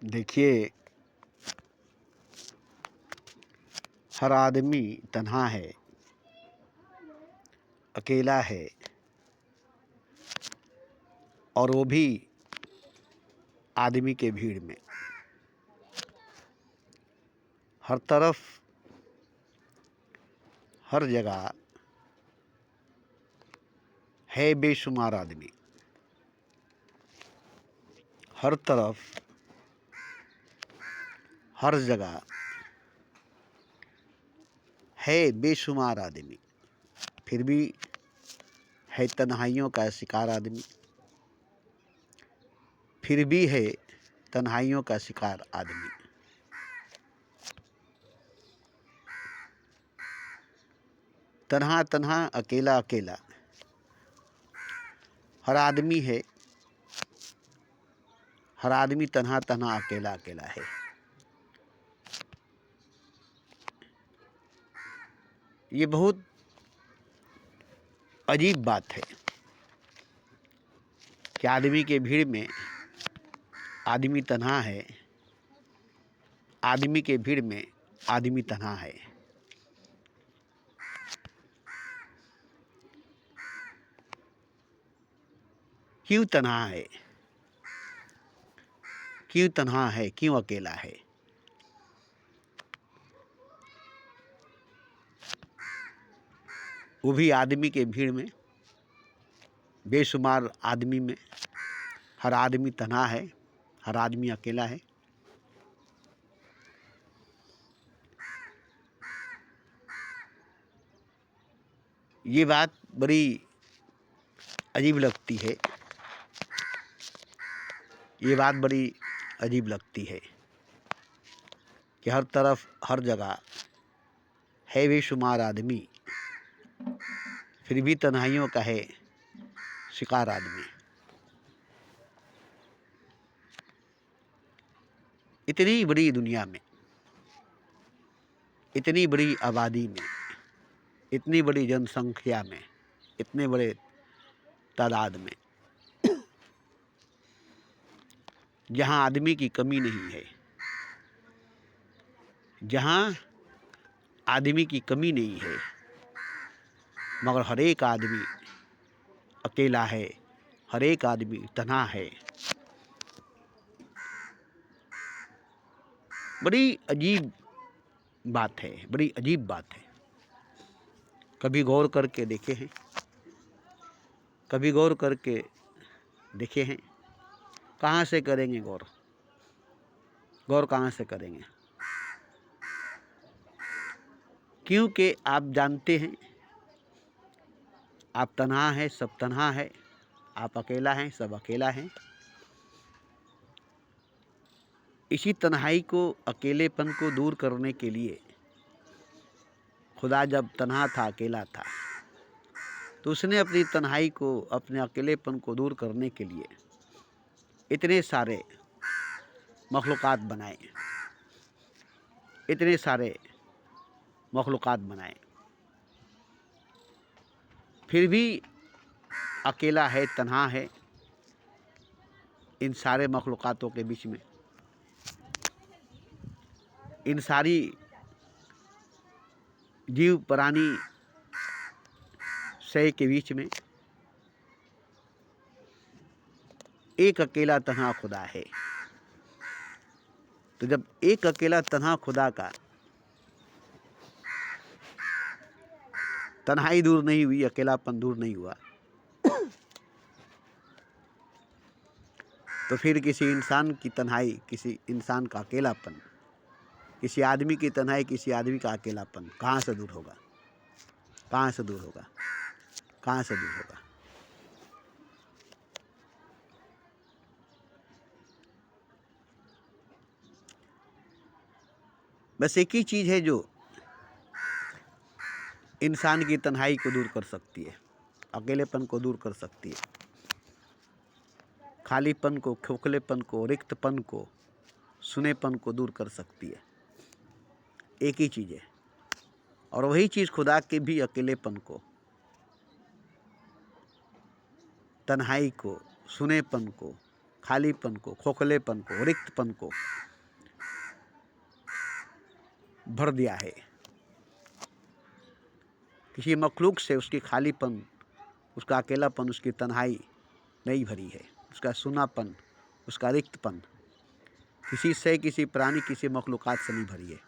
देखिए, हर आदमी तन्हा है, अकेला है, और वो भी आदमी के भीड़ में। हर तरफ, हर जगह है बेशुमार आदमी। हर तरफ, हर जगह है बेशुमार आदमी। फिर भी है तन्हाइयों का शिकार आदमी। फिर भी है तन्हाइयों का शिकार आदमी। तन्हा तन्हा, अकेला अकेला, हर आदमी है। हर आदमी तन्हा तन्हा, अकेला अकेला है। ये बहुत अजीब बात है कि आदमी के भीड़ में आदमी तन्हा है। आदमी के भीड़ में आदमी तन्हा है। क्यों तन्हा है? क्यों तन्हा है? क्यों अकेला है? वो भी आदमी के भीड़ में, बेशुमार आदमी में। हर आदमी तन्हा है, हर आदमी अकेला है। ये बात बड़ी अजीब लगती है। ये बात बड़ी अजीब लगती है कि हर तरफ, हर जगह है बेशुमार आदमी, फिर भी तन्हाइयों का है शिकार आदमी। इतनी बड़ी दुनिया में, इतनी बड़ी आबादी में, इतनी बड़ी जनसंख्या में, इतने बड़े तादाद में, जहाँ आदमी की कमी नहीं है, जहाँ आदमी की कमी नहीं है, मगर हर एक आदमी अकेला है, हर एक आदमी तन्हा है। बड़ी अजीब बात है, बड़ी अजीब बात है। कभी गौर करके देखे हैं? कभी गौर करके देखे हैं? कहाँ से करेंगे गौर? गौर कहाँ से करेंगे? क्योंकि आप जानते हैं, आप तन्हा है, सब तन्हा है। आप अकेला हैं, सब अकेला हैं। इसी तन्हाई को, अकेलेपन को दूर करने के लिए खुदा जब तन्हा था, अकेला था, तो उसने अपनी तन्हाई को, अपने अकेलेपन को दूर करने के लिए इतने सारे मखलूक़ात बनाए। इतने सारे मखलूक़ात बनाए। फिर भी अकेला है, तन्हा है इन सारे मखलूक़ातों के बीच में, इन सारी जीव प्राणी शय के बीच में एक अकेला तन्हा खुदा है। तो जब एक अकेला तन्हा खुदा का तन्हाई दूर नहीं हुई, अकेलापन दूर नहीं हुआ, तो फिर किसी इंसान की तन्हाई, किसी इंसान का अकेलापन, किसी आदमी की तन्हाई, किसी आदमी का अकेलापन कहाँ से दूर होगा? कहाँ से दूर होगा? कहाँ से दूर होगा? बस एक ही चीज़ है जो इंसान की तन्हाई को दूर कर सकती है, अकेलेपन को दूर कर सकती है, खालीपन को, खोखलेपन को, रिक्तपन को, सुनेपन को दूर कर सकती है। एक ही चीज़ है, और वही चीज़ खुदा के भी अकेलेपन को, तन्हाई को, सुनेपन को, खालीपन को, खोखलेपन को, रिक्तपन को भर दिया है। किसी मखलूक से उसकी खालीपन, उसका अकेलापन, उसकी तन्हाई नहीं भरी है। उसका सूनापन, उसका रिक्तपन किसी से, किसी प्राणी, किसी मखलूकात से नहीं भरी है।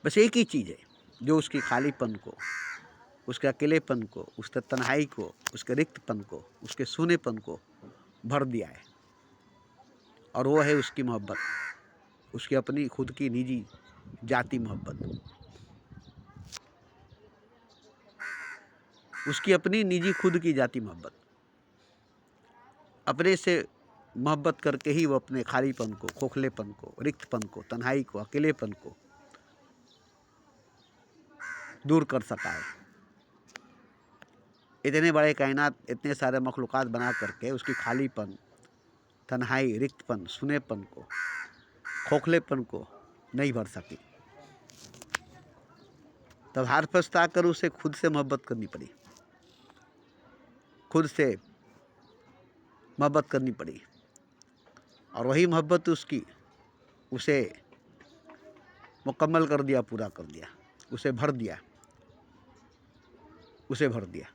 बस एक ही चीज़ है जो उसकी खालीपन को, उसके अकेलेपन को, उसके तन्हाई को, उसके रिक्तपन को, उसके सूनेपन को भर दिया है, और वो है उसकी मोहब्बत, उसकी अपनी खुद की निजी जाति मोहब्बत, उसकी अपनी निजी खुद की जाति मोहब्बत। अपने से मोहब्बत करके ही वो अपने खालीपन को, खोखलेपन को, रिक्तपन को, तन्हाई को, अकेलेपन को दूर कर सका है। इतने बड़े कायनात, इतने सारे मखलूक़ात बना करके उसकी खालीपन, तन्हाई, रिक्तपन, सुनेपन को, खोखलेपन को नहीं भर सकी। तब हार पछता कर उसे खुद से मोहब्बत करनी पड़ी, खुद से मोहब्बत करनी पड़ी, और वही मोहब्बत उसकी उसे मुकम्मल कर दिया, पूरा कर दिया, उसे भर दिया, उसे भर दिया।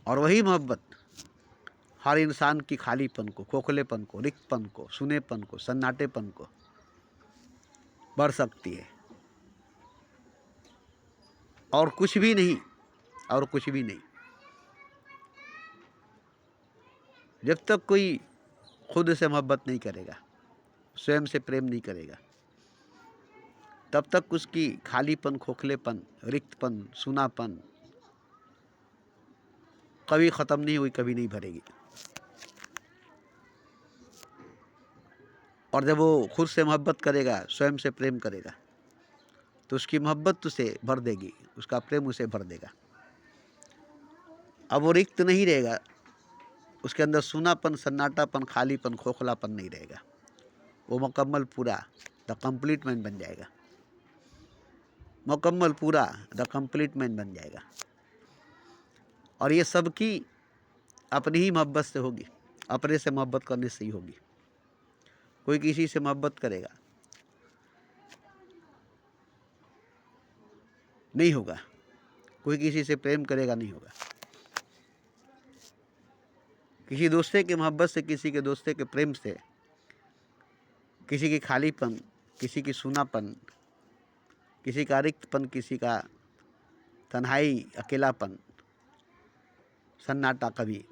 और वही मोहब्बत हर इंसान की खालीपन को, खोखलेपन को, रिक्तपन को, सुनेपन को, सन्नाटेपन को भर सकती है। और कुछ भी नहीं, और कुछ भी नहीं। जब तक कोई खुद से मोहब्बत नहीं करेगा, स्वयं से प्रेम नहीं करेगा, तब तक उसकी खालीपन, खोखलेपन, रिक्तपन, सूनापन कभी ख़त्म नहीं हुई, कभी नहीं भरेगी। और जब वो खुद से मोहब्बत करेगा, स्वयं से प्रेम करेगा, तो उसकी मोहब्बत उसे भर देगी, उसका प्रेम उसे भर देगा। अब वो रिक्त नहीं रहेगा, उसके अंदर सूनापन, सन्नाटापन, खालीपन, खोखलापन नहीं रहेगा। वो मुकम्मल पूरा, द कंप्लीट मैन बन जाएगा, मुकम्मल पूरा, द कंप्लीट मैन बन जाएगा। और ये सबकी अपनी ही मोहब्बत से होगी, अपने से मोहब्बत करने से ही होगी। कोई किसी से मोहब्बत करेगा नहीं होगा, कोई किसी से प्रेम करेगा नहीं होगा। किसी दोस्ते की मोहब्बत से, किसी के दोस्ते के प्रेम से, किसी की खालीपन, किसी की सूनापन, किसी का रिक्तपन, किसी का तन्हाई, अकेलापन, सन्नाटा कभी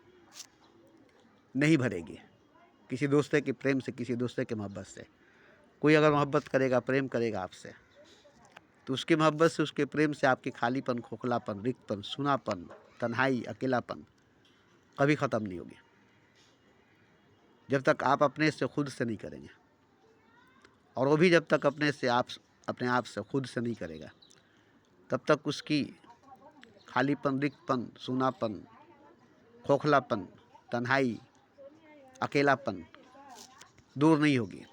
नहीं भरेगी। किसी दोस्ते के प्रेम से, किसी दोस्ते के मोहब्बत से। कोई अगर मोहब्बत करेगा, प्रेम करेगा आपसे, तो उसकी मोहब्बत से, उसके प्रेम से आपकी खालीपन, खोखलापन, रिक्तपन, सूनापन, तन्हाई, अकेलापन कभी ख़त्म नहीं होगी, जब तक आप अपने से खुद से नहीं करेंगे। और वो भी जब तक अपने आप से खुद से नहीं करेगा, तब तक उसकी खालीपन, रिक्तपन, सूनापन, खोखलापन, तन्हाई, अकेलापन दूर नहीं होगी,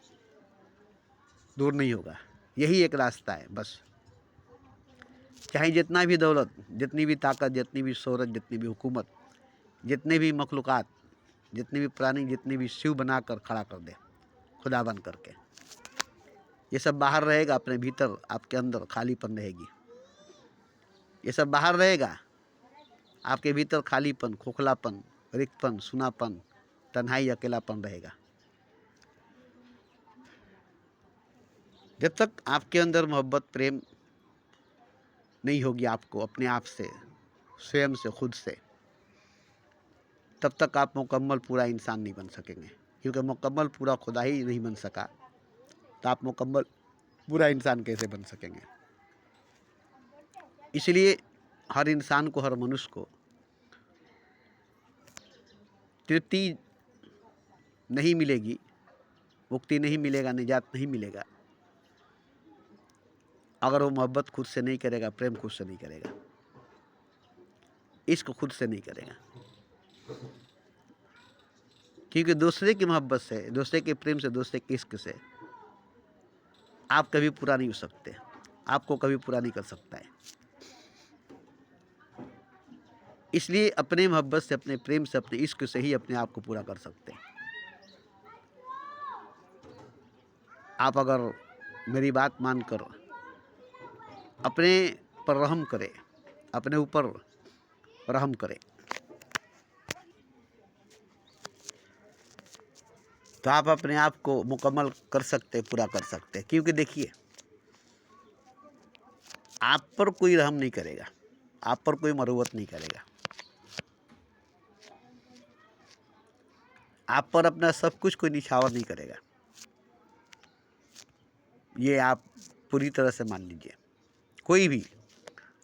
दूर नहीं होगा। यही एक रास्ता है बस। चाहे जितना भी दौलत, जितनी भी ताकत, जितनी भी शोहरत, जितनी भी हुकूमत, जितने भी मखलूक़ात, जितने भी प्राणी, जितने भी शिव बना कर खड़ा कर दे, खुदा बन करके, ये सब बाहर रहेगा, अपने भीतर आपके अंदर खालीपन रहेगी। ये सब बाहर रहेगा, आपके भीतर खालीपन, खोखलापन, रिक्तपन, सूनापन, तन्हाई, अकेलापन रहेगा। जब तक आपके अंदर मोहब्बत, प्रेम नहीं होगी आपको अपने आप से, स्वयं से, खुद से, तब तक आप मुकम्मल पूरा इंसान नहीं बन सकेंगे। क्योंकि मुकम्मल पूरा खुदा ही नहीं बन सका, तो आप मुकम्मल पूरा इंसान कैसे बन सकेंगे। इसलिए हर इंसान को, हर मनुष्य को तृप्ति नहीं मिलेगी, मुक्ति नहीं मिलेगा, निजात नहीं मिलेगा, अगर वो मोहब्बत खुद से नहीं करेगा, प्रेम खुद से नहीं करेगा, इश्क खुद से नहीं करेगा। क्योंकि दूसरे की मोहब्बत से, दूसरे के प्रेम से, दूसरे के इश्क से आप कभी पूरा नहीं हो सकते, आपको कभी पूरा नहीं कर सकता है। इसलिए अपने मोहब्बत से, अपने प्रेम से, अपने इश्क से ही अपने आप को पूरा कर सकते हैं। आप अगर मेरी बात मानकर अपने पर रहम करें, अपने ऊपर रहम करें, तो आप अपने आप को मुकम्मल कर सकते हैं, पूरा कर सकते हैं। क्योंकि देखिए, आप पर कोई रहम नहीं करेगा, आप पर कोई मरुवत नहीं करेगा, आप पर अपना सब कुछ कोई निछावर नहीं करेगा। ये आप पूरी तरह से मान लीजिए। कोई भी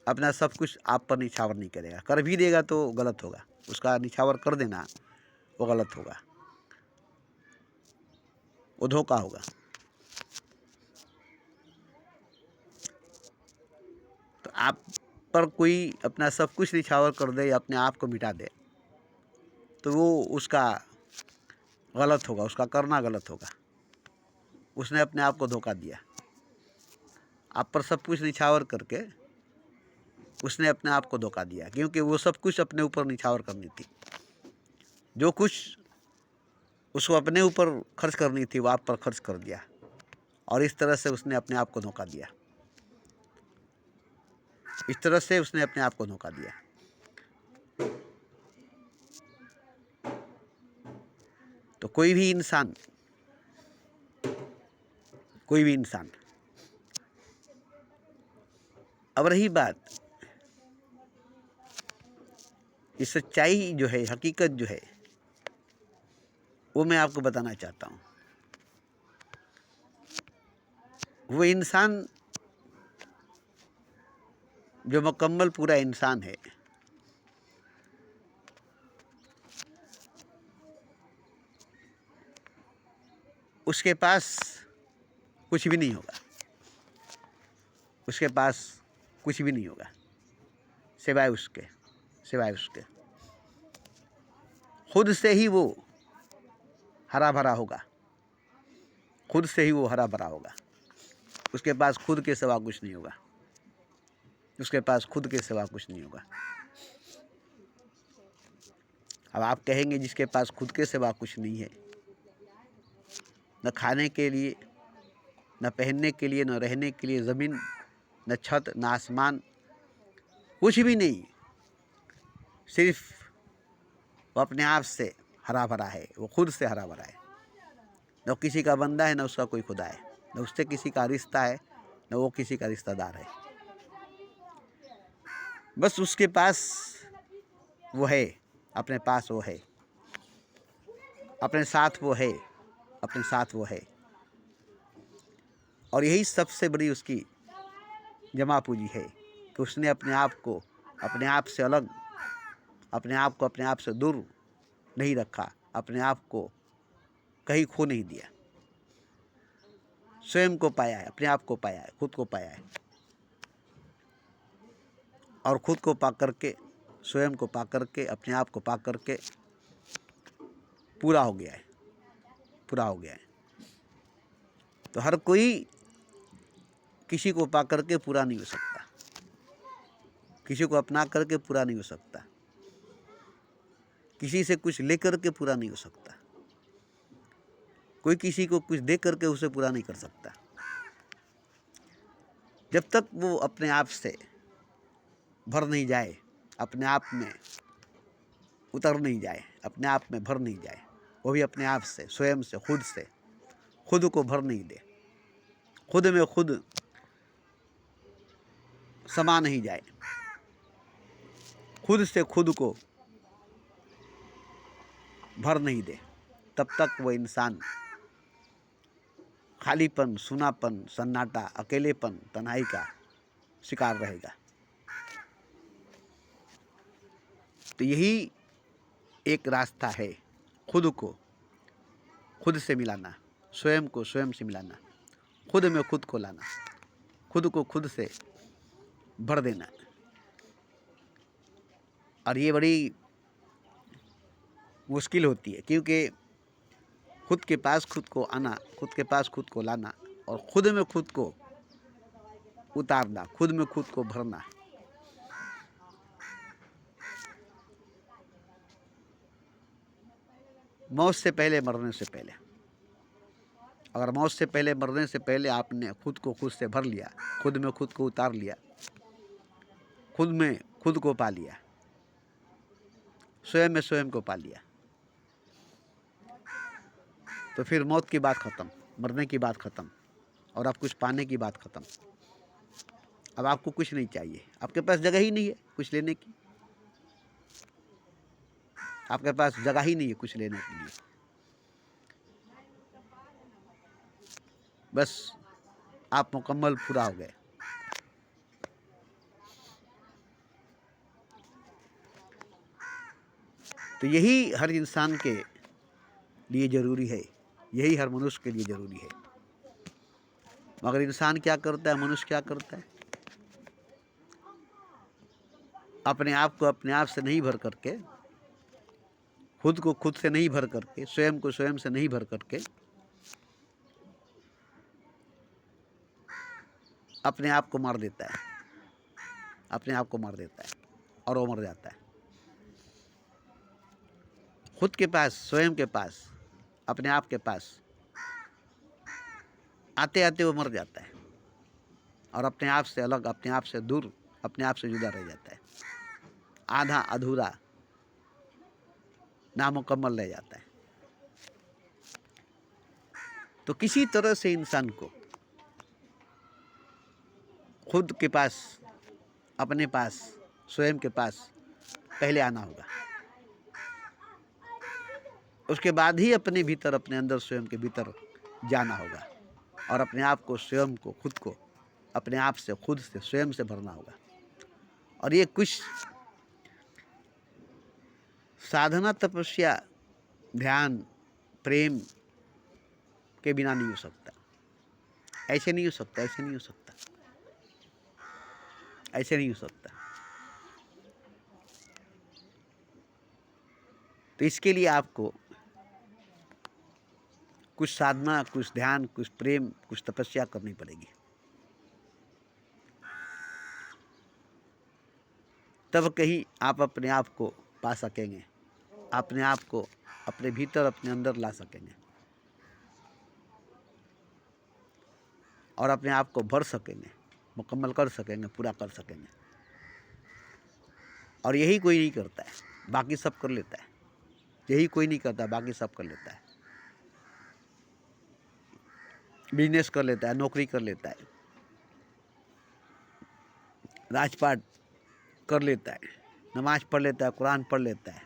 अपना सब कुछ आप पर निछावर नहीं करेगा। कर भी देगा तो गलत होगा, उसका निछावर कर देना वो गलत होगा, वो धोखा होगा। तो आप पर कोई अपना सब कुछ निछावर कर दे या अपने आप को मिटा दे तो वो उसका गलत होगा, उसका करना गलत होगा। उसने अपने आप को धोखा दिया। आप पर सब कुछ निछावर करके उसने अपने आप को धोखा दिया, क्योंकि वो सब कुछ अपने ऊपर निछावर करनी थी। जो कुछ उसको अपने ऊपर खर्च करनी थी वो आप पर खर्च कर दिया, और इस तरह से उसने अपने आप को धोखा दिया। इस तरह से उसने अपने आप को धोखा दिया। तो कोई भी इंसान अब रही बात, ये सच्चाई जो है, हकीकत जो है, वो मैं आपको बताना चाहता हूँ। वो इंसान जो मुकम्मल पूरा इंसान है, उसके पास कुछ भी नहीं होगा, उसके पास कुछ भी नहीं होगा सिवाय उसके खुद से ही वो हरा भरा होगा, खुद से ही वो हरा भरा होगा। उसके पास खुद के सिवा कुछ नहीं होगा, उसके पास खुद के सिवा कुछ नहीं होगा। अब आप कहेंगे जिसके पास खुद के सिवा कुछ नहीं है, न खाने के लिए, न पहनने के लिए, न रहने के लिए ज़मीन, न छत, न आसमान, कुछ भी नहीं, सिर्फ वो अपने आप से हरा भरा है, वो खुद से हरा भरा है। न किसी का बंदा है, न उसका कोई खुदा है, न उससे किसी का रिश्ता है, न वो किसी का रिश्तेदार है। बस उसके पास वो है, अपने पास वो है, अपने साथ वो है, अपने साथ वो है। और यही सबसे बड़ी उसकी जमा पूंजी है कि उसने अपने आप को अपने आप से अलग, अपने आप को अपने आप से दूर नहीं रखा, अपने आप को कहीं खो नहीं दिया। स्वयं को पाया है, अपने आप को पाया है, खुद को पाया है, और खुद को पा करके, स्वयं को पा करके, अपने आप को पा करके पूरा हो गया है, पूरा हो गया है। तो हर कोई किसी को पा करके पूरा नहीं हो सकता, किसी को अपना करके पूरा नहीं हो सकता, किसी से कुछ लेकर के पूरा नहीं हो सकता, कोई किसी को कुछ दे करके उसे पूरा नहीं कर सकता। जब तक वो अपने आप से भर नहीं जाए, अपने आप में उतर नहीं जाए, अपने आप में भर नहीं जाए, वो भी अपने आप से, स्वयं से, खुद को भर नहीं दे, खुद में खुद समा नहीं जाए, खुद से खुद को भर नहीं दे, तब तक वो इंसान खालीपन, सूनापन, सन्नाटा, अकेलेपन, तन्हाई का शिकार रहेगा। तो यही एक रास्ता है, खुद को खुद से मिलाना, स्वयं को स्वयं से मिलाना, खुद में खुद को लाना, खुद को खुद से भर देना। और ये बड़ी मुश्किल होती है, क्योंकि खुद के पास खुद को आना, खुद के पास खुद को लाना, और खुद में खुद को उतारना, खुद में खुद को भरना, मौत से पहले, मरने से पहले। अगर मौत से पहले, मरने से पहले आपने खुद को खुद से भर लिया, खुद में खुद को उतार लिया, खुद में खुद को पा लिया, स्वयं में स्वयं को पा लिया, तो फिर मौत की बात खत्म, मरने की बात खत्म, और अब कुछ पाने की बात खत्म। अब आपको कुछ नहीं चाहिए, आपके पास जगह ही नहीं है कुछ लेने की, आपके पास जगह ही नहीं है कुछ लेने के लिए। बस आप मुकम्मल पूरा हो गए। तो यही हर इंसान के लिए ज़रूरी है, यही हर मनुष्य के लिए ज़रूरी है। मगर इंसान क्या करता है, मनुष्य क्या करता है, अपने आप को अपने आप से नहीं भर करके, खुद को खुद से नहीं भर करके, स्वयं को स्वयं से नहीं भर करके, अपने आप को मार देता है, अपने आप को मार देता है और वो मर जाता है। खुद के पास, स्वयं के पास, अपने आप के पास आते आते वो मर जाता है और अपने आप से अलग, अपने आप से दूर, अपने आप से जुदा रह जाता है, आधा अधूरा, नामुकम्मल रह जाता है। तो किसी तरह से इंसान को खुद के पास, अपने पास, स्वयं के पास पहले आना होगा, उसके बाद ही अपने भीतर, अपने अंदर, स्वयं के भीतर जाना होगा और अपने आप को, स्वयं को, खुद को अपने आप से, खुद से, स्वयं से भरना होगा। और ये कुछ साधना, तपस्या, ध्यान, प्रेम के बिना नहीं हो सकता। ऐसे नहीं हो सकता, ऐसे नहीं हो सकता, ऐसे नहीं हो सकता। तो इसके लिए आपको कुछ साधना, कुछ ध्यान, कुछ प्रेम, कुछ तपस्या करनी पड़ेगी, तब कहीं आप अपने आप को पा सकेंगे, अपने आप को अपने भीतर, अपने अंदर ला सकेंगे और अपने आप को भर सकेंगे, मुकम्मल कर सकेंगे, पूरा कर सकेंगे। और यही कोई नहीं करता है, बाकी सब कर लेता है। यही कोई नहीं करता, बाकी सब कर लेता है। बिजनेस कर लेता है, नौकरी कर लेता है, राजपाट कर लेता है, नमाज पढ़ लेता है, कुरान पढ़ लेता है,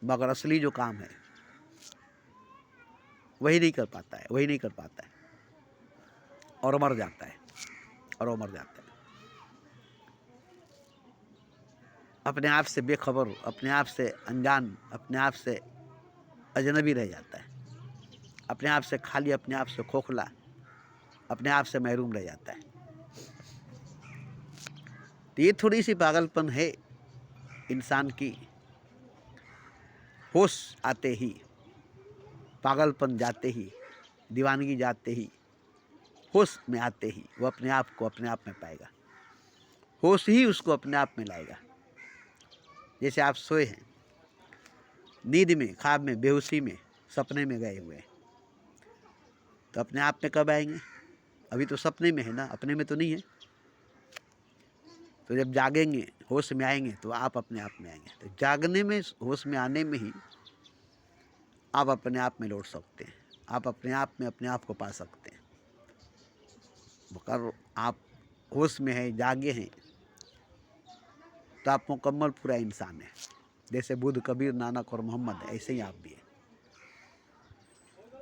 मगर असली जो काम है वही नहीं कर पाता है, वही नहीं कर पाता है और मर जाता है, और वो मर जाता है। अपने आप से बेखबर, अपने आप से अनजान, अपने आप से अजनबी रह जाता है, अपने आप से खाली, अपने आप से खोखला, अपने आप से महरूम रह जाता है। तो ये थोड़ी सी पागलपन है इंसान की। होश आते ही, पागलपन जाते ही, दीवानगी जाते ही, होश में आते ही वो अपने आप को अपने आप में पाएगा, होश ही उसको अपने आप में लाएगा। जैसे आप सोए हैं, नींद में, ख्वाब में, बेहोशी में, सपने में गए हुए हैं, तो अपने आप में कब आएंगे? अभी तो सपने में है ना, अपने में तो नहीं है। तो जब जागेंगे, होश में आएंगे, तो आप अपने आप में आएंगे। तो जागने में, होश में आने में ही आप अपने आप में लौट सकते हैं, आप अपने आप में अपने आप को पा सकते हैं। अगर आप होश में हैं, जागे हैं, तो आप मुकम्मल पूरा इंसान है। जैसे बुद्ध, कबीर, नानक और मोहम्मद, ऐसे ही आप भी हैं।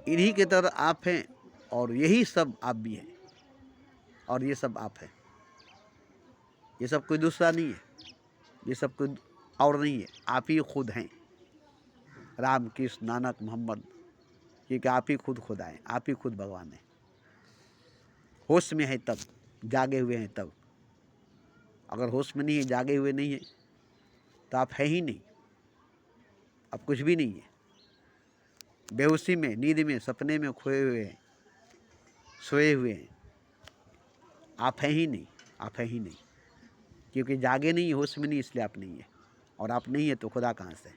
इन्हीं के तरह आप हैं और यही सब आप भी हैं और ये सब आप हैं। ये सब कोई दूसरा नहीं है, ये सब कोई और नहीं है, आप ही खुद हैं। राम, कृष्ण, नानक, मोहम्मद, ये कि आप ही खुद खुदा हैं, आप ही खुद भगवान हैं। होश में है तब, जागे हुए हैं तब। अगर होश में नहीं है, जागे हुए नहीं है, तो आप है ही नहीं, आप कुछ भी नहीं है। बेहोशी में, नींद में, सपने में खोए हुए हैं, सोए हुए हैं, आप हैं ही नहीं, आप हैं ही नहीं। क्योंकि जागे नहीं, होश में नहीं, इसलिए आप नहीं है। और आप नहीं है तो खुदा कहाँ से?